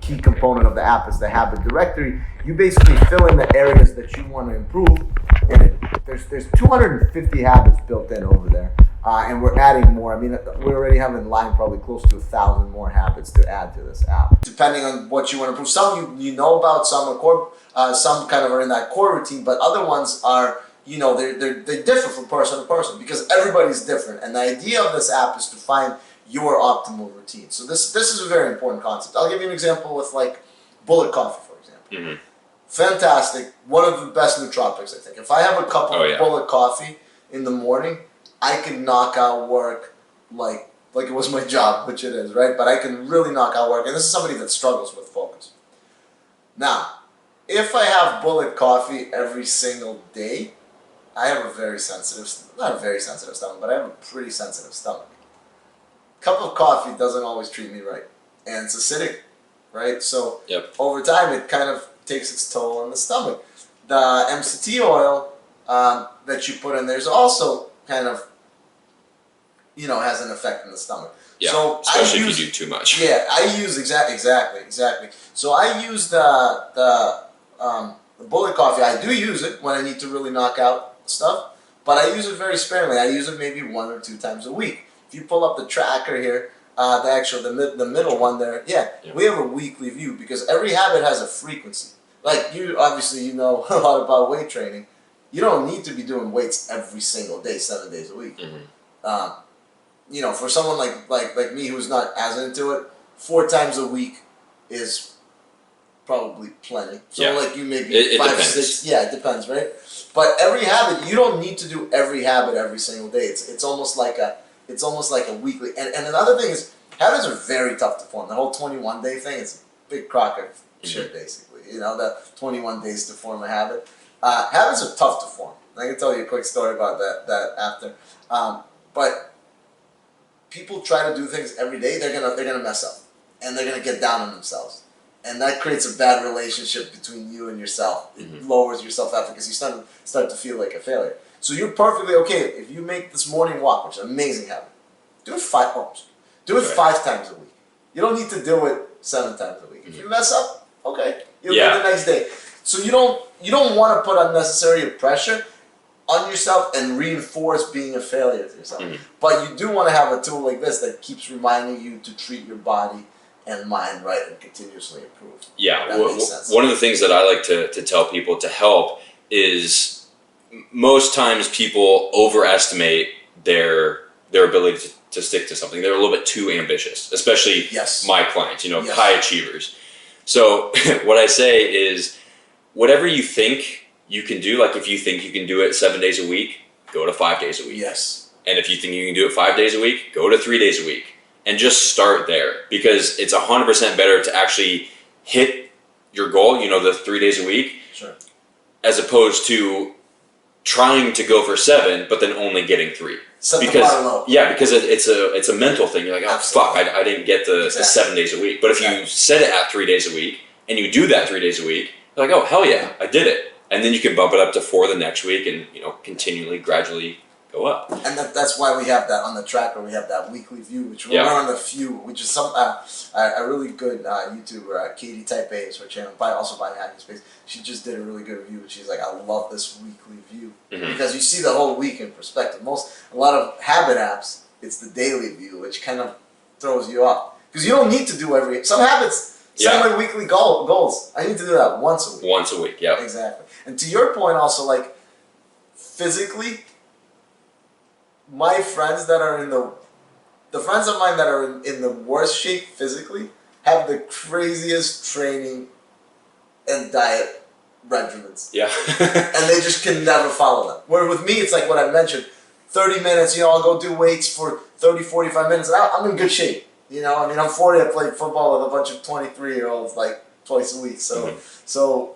key component of the app is the habit directory. You basically fill in the areas that you want to improve, and there's 250 habits built in over there, and we're adding more. I mean, we already have in line probably close to 1,000 more habits to add to this app, depending on what you want to improve. Some you know about, some are core, some kind of are in that core routine, but other ones are, they differ from person to person because everybody's different. And the idea of this app is to find your optimal routine. So this is a very important concept. I'll give you an example with like bullet coffee, for example. Fantastic, one of the best nootropics, I think. If I have a cup of bullet coffee in the morning, I can knock out work like it was my job, which it is, right? But I can really knock out work. And this is somebody that struggles with focus. Now, if I have bullet coffee every single day, I have a very sensitive, not a very sensitive stomach, but I have a pretty sensitive stomach. Cup of coffee doesn't always treat me right, and it's acidic, right? So over time, it kind of takes its toll on the stomach. The MCT oil that you put in there is also kind of, has an effect in the stomach. Yeah, so especially if you do too much. Yeah, I use exactly. So I use the bullet coffee. I do use it when I need to really knock out stuff, but I use it very sparingly. I use it maybe 1 or 2 times a week. If you pull up the tracker here, the middle one there, we have a weekly view because every habit has a frequency. Like you, obviously, you know a lot about weight training. You don't need to be doing weights every single day, 7 days a week. For someone like me who's not as into it, 4 times a week is probably plenty. So like you maybe it 5, depends. 6. Yeah, it depends, right? But every habit, you don't need to do every habit every single day. It's almost like a weekly. And another thing is, habits are very tough to form. The whole 21-day thing is a big crock of shit, basically. The 21 days to form a habit. Habits are tough to form. I can tell you a quick story about that after. But people try to do things every day, they're gonna mess up, and they're gonna get down on themselves, and that creates a bad relationship between you and yourself. It lowers your self-efficacy. You start to feel like a failure. So you're perfectly okay if you make this morning walk, which is an amazing habit. Do it 5 times. Do it 5 times a week. You don't need to do it 7 times a week. If you mess up, okay, you'll do it the next day. So you don't want to put unnecessary pressure on yourself and reinforce being a failure to yourself. But you do want to have a tool like this that keeps reminding you to treat your body and mind right and continuously improve. Yeah, one of the things that I like to tell people to help is most times people overestimate their ability to stick to something. They're a little bit too ambitious, especially my clients, high achievers. So what I say is, whatever you think you can do, like if you think you can do it 7 days a week, go to 5 days a week. Yes. And if you think you can do it 5 days a week, go to 3 days a week. And just start there, because it's 100% better to actually hit your goal, the 3 days a week, as opposed to trying to go for 7, but then only getting 3. Set the bar low. Yeah, because it's a mental thing. You're like, oh, fuck, I didn't get the 7 days a week. But if you set it at 3 days a week, and you do that 3 days a week, you're like, oh, hell yeah, I did it. And then you can bump it up to 4 the next week and, continually, gradually go up. And that's why we have that on the tracker. We have that weekly view, which we're on the few, which is a really good YouTuber, Katie Type A is her channel, also Biohacking Space. She just did a really good review, and she's like, I love this weekly view because you see the whole week in perspective. A lot of habit apps, it's the daily view, which kind of throws you off because you don't need to do some habits. Set my weekly goals. I need to do that once a week. Once a week, yeah. Exactly. And to your point, also, like physically, my friends that are the friends of mine that are in the worst shape physically have the craziest training and diet regimens. Yeah. And they just can never follow them. Where with me, it's like what I mentioned, 30 minutes, I'll go do weights for 30, 45 minutes, and I'm in good shape. I'm 40, I play football with a bunch of 23-year-olds like twice a week. So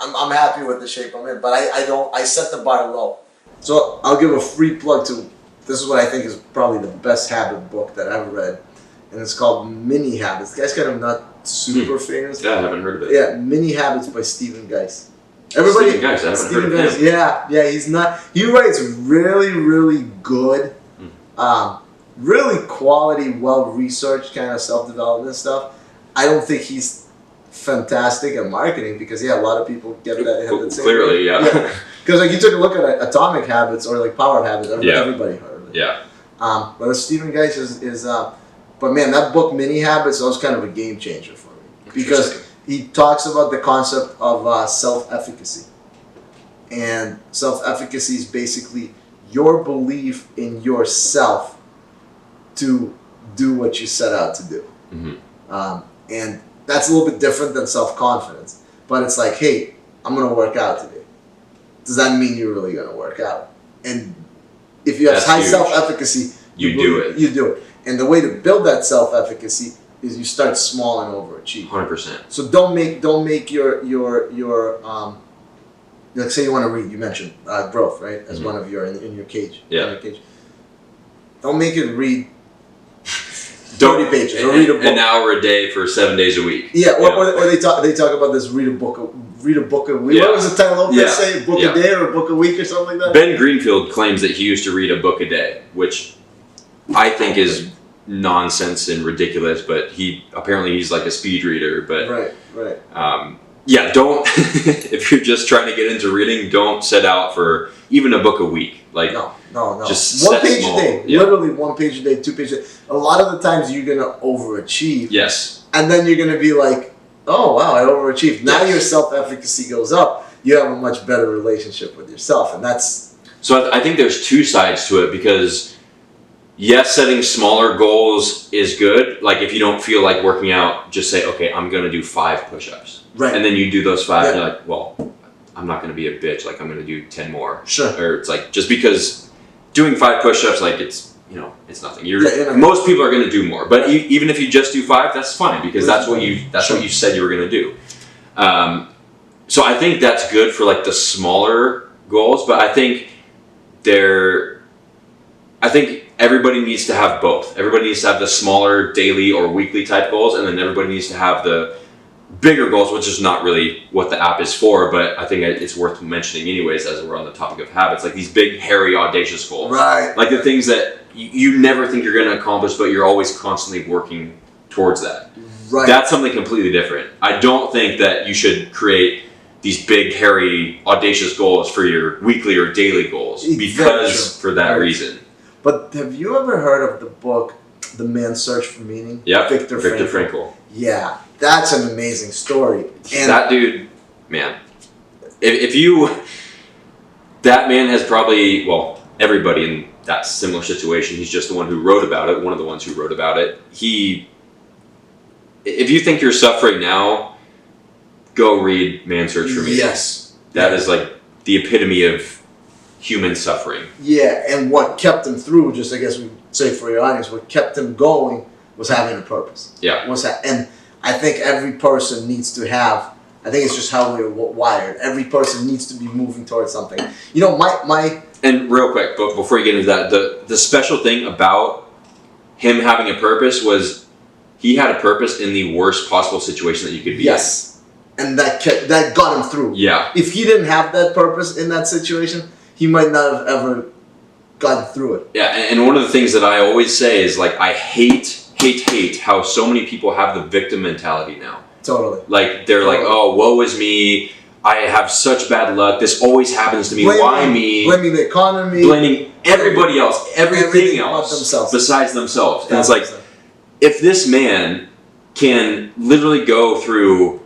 I'm happy with the shape I'm in, but I set the bar low. So I'll give a free plug to, this is what I think is probably the best habit book that I've read, and it's called Mini Habits. The guy's kind of not super famous. Yeah, I haven't heard of it. Yeah, Mini Habits by Stephen Geis. Everybody, Stephen Geis, I haven't heard of him. Yeah, he's not. He writes really, really good, really quality, well-researched kind of self-development stuff. I don't think he's fantastic at marketing because a lot of people get that. Clearly, yeah. Because like you took a look at Atomic Habits or like Power Habits, everybody heard of it. Yeah. But Stephen Geis is but man, that book Mini Habits was kind of a game changer for me because he talks about the concept of self-efficacy, and self-efficacy is basically your belief in yourself to do what you set out to do. Mm-hmm. And that's a little bit different than self-confidence. But it's like, hey, I'm going to work out today. Does that mean you're really going to work out? And if you have high self-efficacy, you do it. You do it. And the way to build that self-efficacy is you start small and overachieve. 100%. So don't make your like say you want to read. You mentioned growth, right? As one of your in your cage. Yeah. In your cage. Don't make it read 30 pages or read a book. An hour a day for 7 days a week. Yeah, or they talk about this read a book a week. Yeah. What was the title of this? Say book a day or a book a week or something like that? Ben Greenfield claims that he used to read a book a day, which I think is nonsense and ridiculous, but he's like a speed reader. But right. Don't if you're just trying to get into reading, don't set out for even a book a week. Like no. Just one page a day. Yeah. Literally 1 page a day, 2 pages a day. A lot of the times you're gonna overachieve. Yes. And then you're gonna be like, oh wow, I overachieved. Now your self-efficacy goes up. You have a much better relationship with yourself, and that's. So I think there's two sides to it because. Yes, setting smaller goals is good. Like if you don't feel like working out, just say, okay, I'm going to do 5 push-ups. Right. And then you do those 5 and you're like, well, I'm not going to be a bitch. Like I'm going to do 10 more. Sure. Or it's like, just because doing 5 push-ups, like it's, it's nothing. Most people are going to do more. But even if you just do 5, that's fine because that's what you said you were going to do. So I think that's good for like the smaller goals, but I think everybody needs to have both. Everybody needs to have the smaller daily or weekly type goals, and then everybody needs to have the bigger goals, which is not really what the app is for, but I think it's worth mentioning anyways as we're on the topic of habits, like these big, hairy, audacious goals. Right. Like the things that you never think you're going to accomplish, but you're always constantly working towards that. Right. That's something completely different. I don't think that you should create these big, hairy, audacious goals for your weekly or daily goals for that reason. But have you ever heard of the book, The Man's Search for Meaning? Yeah, Victor Frankl. Yeah, that's an amazing story. And that dude, man, that man has probably, everybody in that similar situation, he's just the one who wrote about it, one of the ones who wrote about it. If you think you're suffering now, go read Man's Search for Meaning. Yes. That is like the epitome of human suffering. Yeah, and what kept him through, just I guess we say for your audience, what kept him going was having a purpose. Yeah. And I think every person needs to have, I think it's just how we're wired. Every person needs to be moving towards something. My And real quick, but before you get into that, the special thing about him having a purpose was he had a purpose in the worst possible situation that you could be in. Yes. And that got him through. Yeah. If he didn't have that purpose in that situation, he might not have ever gotten through it. Yeah, and one of the things that I always say is like I hate how so many people have the victim mentality now. Totally. Like they're like, oh, woe is me. I have such bad luck. This always happens to me. Why me? Blaming the economy. Blaming everybody else. Everything else themselves. Besides themselves. And it's like, if this man can literally go through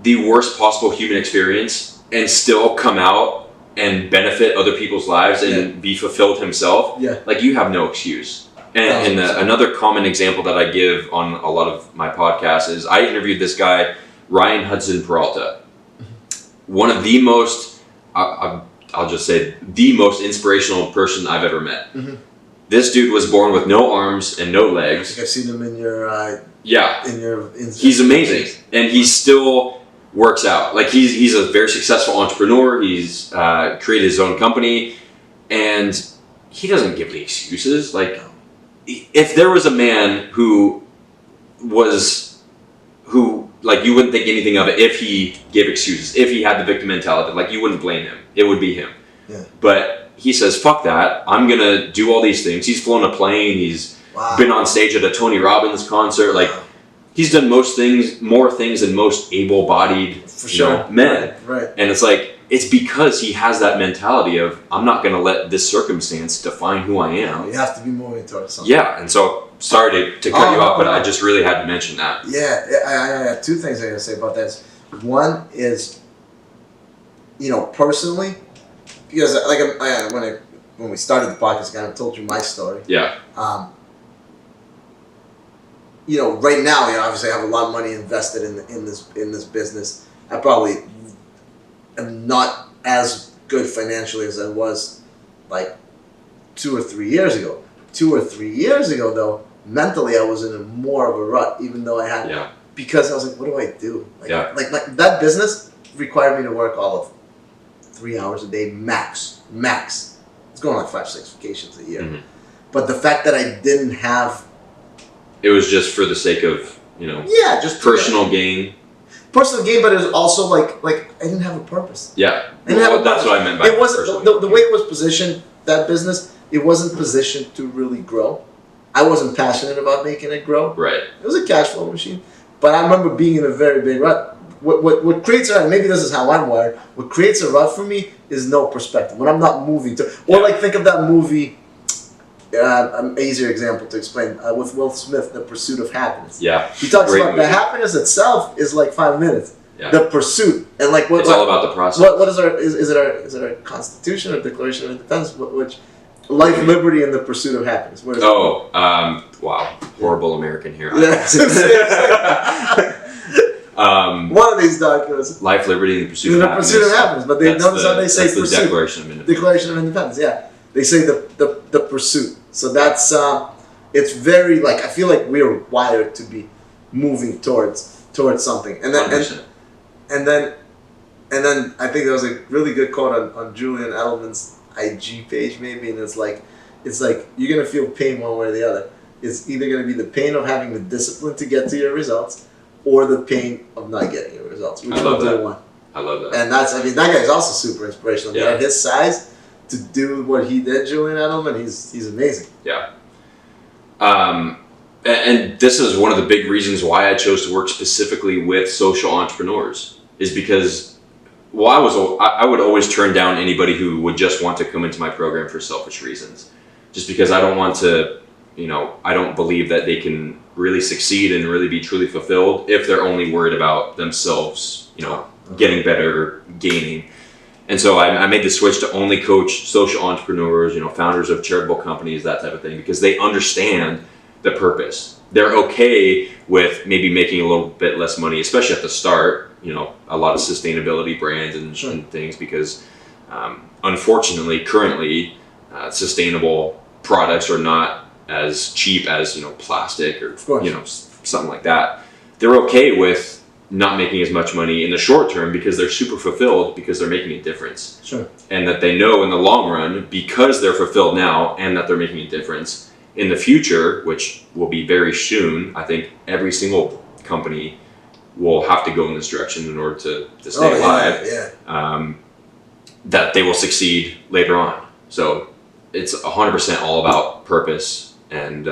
the worst possible human experience and still come out and benefit other people's lives and be fulfilled himself, like you have no excuse. And another common example that I give on a lot of my podcasts is I interviewed this guy, Ryan Hudson Peralta. One of the most, I'll just say, the most inspirational person I've ever met. Mm-hmm. This dude was born with no arms and no legs. I think I've seen him in your... he's amazing. And he's still works out. Like he's a very successful entrepreneur. He's created his own company, and he doesn't give any excuses. Like if there was a man who like you wouldn't think anything of it if he gave excuses, if he had the victim mentality, like you wouldn't blame him. It would be him. Yeah. But he says, fuck that. I'm going to do all these things. He's flown a plane. He's been on stage at a Tony Robbins concert. Like he's done more things than most able-bodied men. Right. And it's like, it's because he has that mentality of, I'm not going to let this circumstance define who I am. You have to be moving towards something. Yeah. And so, sorry to cut you off, but I just really had to mention that. Yeah, I have two things I gotta say about that. One is, personally, because like when we started the podcast, I kind of told you my story. Yeah. Right now, obviously I have a lot of money invested in this business. I probably am not as good financially as I was like 2 or 3 years ago. 2 or 3 years ago, though, mentally I was in more of a rut, even though I had, because I was like, what do I do? Like that business required me to work all of 3 hours a day, max. It's going on 5-6 vacations a year. Mm-hmm. But the fact that I didn't have, it was just for the sake of, just personal gain. Personal gain, but it was also like I didn't have a purpose. Yeah. That's what I meant by it. Wasn't the way it was positioned, that business, it wasn't positioned to really grow. I wasn't passionate about making it grow. Right. It was a cash flow machine. But I remember being in a very big rut. What creates a rut, maybe this is how I'm wired, what creates a rut for me is no perspective. When I'm not moving to, or like think of that movie, an easier example to explain, with Will Smith, The Pursuit of Happiness. Yeah. He talks Great about movie. the happiness itself is like 5 minutes. Yeah. The pursuit and like what it's all about the process. What is our is it our Constitution or Declaration of Independence? Which life, liberty, and the pursuit of happiness. What is Wow, horrible American hero. One of these documents. Life, liberty, and the pursuit of happiness. Pursuit of happiness, but they notice how they say that's pursuit. The Declaration of Independence. Declaration of Independence. Yeah, they say the pursuit. So that's it's very like I feel like we're wired to be moving towards something, and then I think there was a really good quote on Julian Edelman's IG page maybe, and it's like you're gonna feel pain one way or the other. It's either gonna be the pain of having the discipline to get to your results, or the pain of not getting your results. Which I love one do that. you want? I love that. And that guy's also super inspirational. Yeah. At his size, to do what he did, Julian Edelman, he's amazing. Yeah. And this is one of the big reasons why I chose to work specifically with social entrepreneurs, is because, I would always turn down anybody who would just want to come into my program for selfish reasons, just because I don't want to, I don't believe that they can really succeed and really be truly fulfilled if they're only worried about themselves, getting better, gaining. And so I made the switch to only coach social entrepreneurs, founders of charitable companies, that type of thing, because they understand the purpose. They're okay with maybe making a little bit less money, especially at the start, a lot of sustainability brands and things, because unfortunately, currently, sustainable products are not as cheap as, plastic or, something like that. They're okay with not making as much money in the short term because they're super fulfilled because they're making a difference. Sure. And that they know in the long run, because they're fulfilled now and that they're making a difference in the future, which will be very soon. I think every single company will have to go in this direction in order to stay alive. Yeah. That they will succeed later on. So it's 100% all about purpose and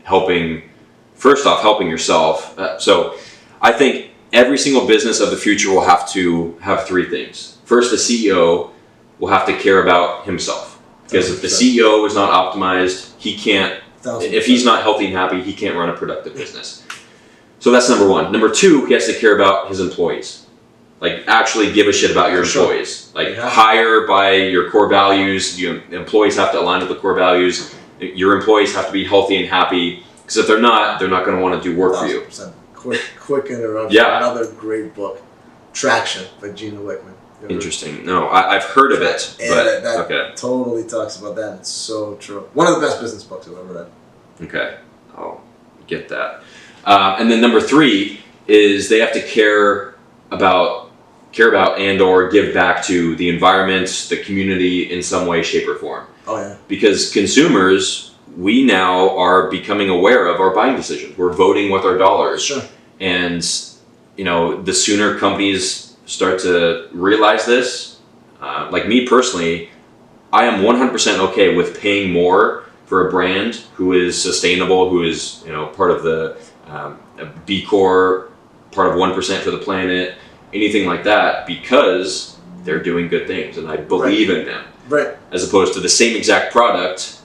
helping yourself. So I think every single business of the future will have to have 3 things. First, the CEO will have to care about himself. Because if the CEO is not optimized, he can't, if he's not healthy and happy, he can't run a productive business. So that's number 1. Number 2, he has to care about his employees. Like, actually give a shit about your employees. Like, hire by your core values. Your employees have to align with the core values. Your employees have to be healthy and happy. Because if they're not going to want to do work for you. Quick interruption. Yeah. Another great book, Traction by Gino Wickman. Interesting. No, I've heard of it. But that totally talks about that. It's so true. One of the best business books I've ever read. Okay. I'll get that. And then number 3 is they have to care care about and or give back to the environment, the community in some way, shape, or form. Oh yeah. Because consumers, we now are becoming aware of our buying decisions. We're voting with our dollars. Sure. And the sooner companies start to realize this, like me personally, I am 100% okay with paying more for a brand who is sustainable, who is part of the B Corp, part of 1% for the planet, anything like that, because they're doing good things and I believe in them. Right. As opposed to the same exact product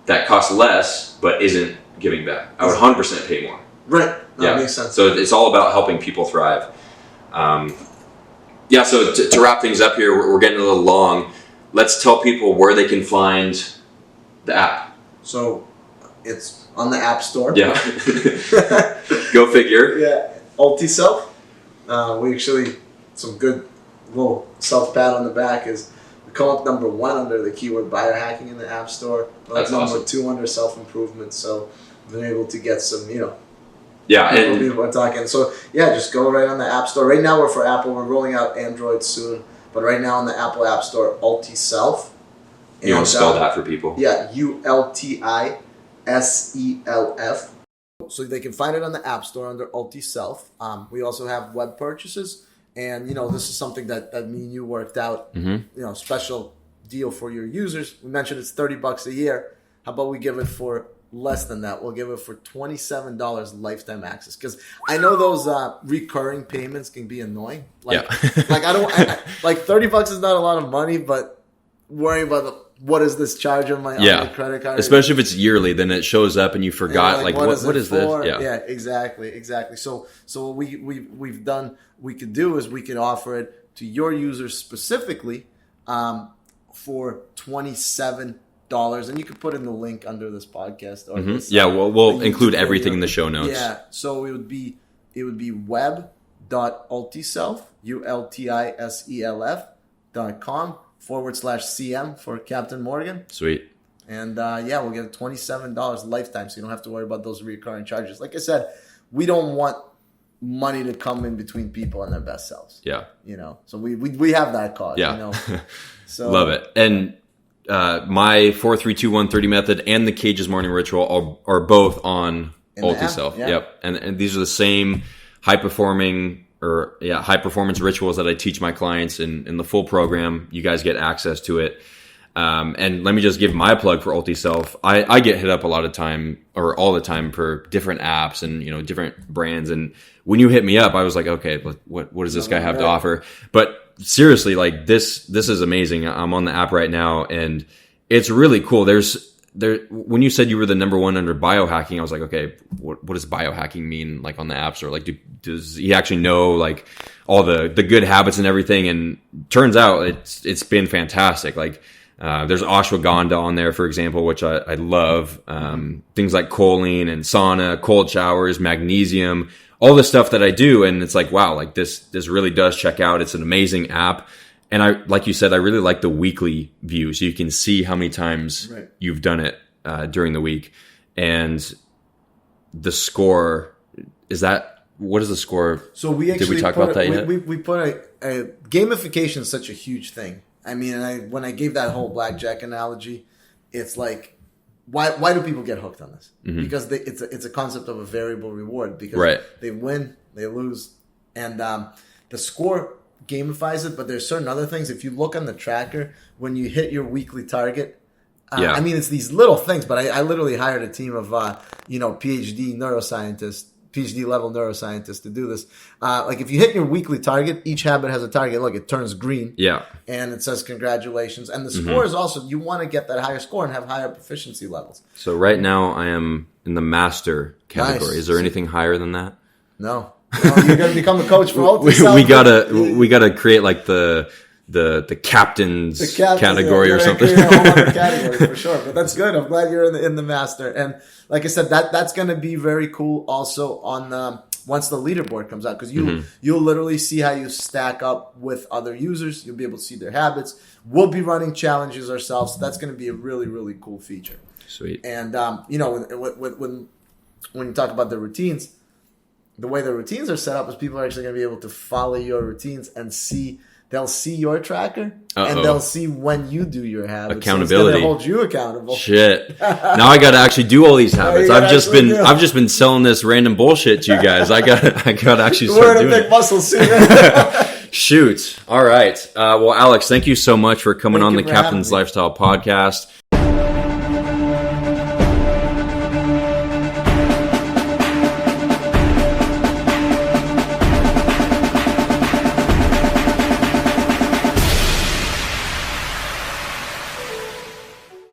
that costs less but isn't giving back. I would 100% pay more. Right. That makes sense. So it's all about helping people thrive. So to wrap things up here, we're getting a little long. Let's tell people where they can find the app. So it's on the App Store. Yeah. Go figure. Yeah. Ultiself. We actually, some good little self-pat on the back is we come up number 1 under the keyword biohacking in the App Store. That's number awesome. 2 under self-improvement. So we've been able to get some, Yeah, and people are talking. So yeah, just go right on the App Store. Right now we're for Apple. We're rolling out Android soon. But right now on the Apple App Store, Ultiself. you want to spell that for people? Yeah, Ultiself. So they can find it on the App Store under Ultiself. We also have web purchases. And, this is something that me and you worked out, special deal for your users. We mentioned it's $30 a year. How about we give it for less than that? We'll give it for $27 lifetime access. Because I know those recurring payments can be annoying. Like $30 is not a lot of money, but worrying about what is this charge on my credit card? Especially if it's yearly, then it shows up and you forgot. What is this? Yeah, exactly. So what we've done, we could do is we could offer it to your users specifically for $27, and you can put in the link under this podcast. Or this, we'll include everything in the show notes. Yeah, so it would be web.ultiself, ULTISELF.com/CM for Captain Morgan. Sweet. And we'll get $27 lifetime, so you don't have to worry about those recurring charges. Like I said, we don't want money to come in between people and their best selves. Yeah. So we have that cause. Yeah. So love it. And my 4-3-2-1-30 method and the Cages morning ritual are both on Ultiself. Yeah. Yep. And these are the same high performance rituals that I teach my clients in the full program. You guys get access to it. And let me just give my plug for Ultiself. I get hit up all the time for different apps and different brands. And when you hit me up, I was like, okay, what does this guy have to offer? But seriously, this is amazing. I'm on the app right now, and it's really cool. When you said you were the number 1 under biohacking, I was like, okay, what does biohacking mean? Like on the app store, does he actually know all the good habits and everything? And turns out it's been fantastic. There's ashwagandha on there, for example, which I love. Things like choline and sauna, cold showers, magnesium, all the stuff that I do. And it's like, wow, this really does check out. It's an amazing app. And like you said, I really like the weekly view. So you can see how many times you've done it during the week. And the score, what is the score? So did we talk about that yet? We put a gamification is such a huge thing. I mean, when I gave that whole blackjack analogy, it's like, why do people get hooked on this? Mm-hmm. Because it's a concept of a variable reward. Because they win, they lose, and the score gamifies it. But there's certain other things. If you look on the tracker, when you hit your weekly target, I mean, it's these little things. But I literally hired a team of PhD level neuroscientists to do this. If you hit your weekly target, each habit has a target. Look, it turns green. Yeah. And it says congratulations. And the score is also, you want to get that higher score and have higher proficiency levels. So right now I am in the master category. Nice. Is there anything higher than that? No. You're going to become a coach for Ultiself. we gotta create the captain's category or something. A whole other category for sure. But that's good. I'm glad you're in the master. And like I said, that's going to be very cool also on once the leaderboard comes out, because you'll literally see how you stack up with other users. You'll be able to see their habits. We'll be running challenges ourselves. So that's going to be a really, really cool feature. Sweet. And when you talk about the routines, the way the routines are set up is people are actually going to be able to follow your routines and see. They'll see your tracker and they'll see when you do your habits. Accountability. So it's gonna hold you accountable. Shit. Now I got to actually do all these habits. I've just been selling this random bullshit to you guys. I got to actually start doing it. Muscle suit. Shoot. All right. Well, Alex, thank you so much for coming on the Captain's Lifestyle podcast.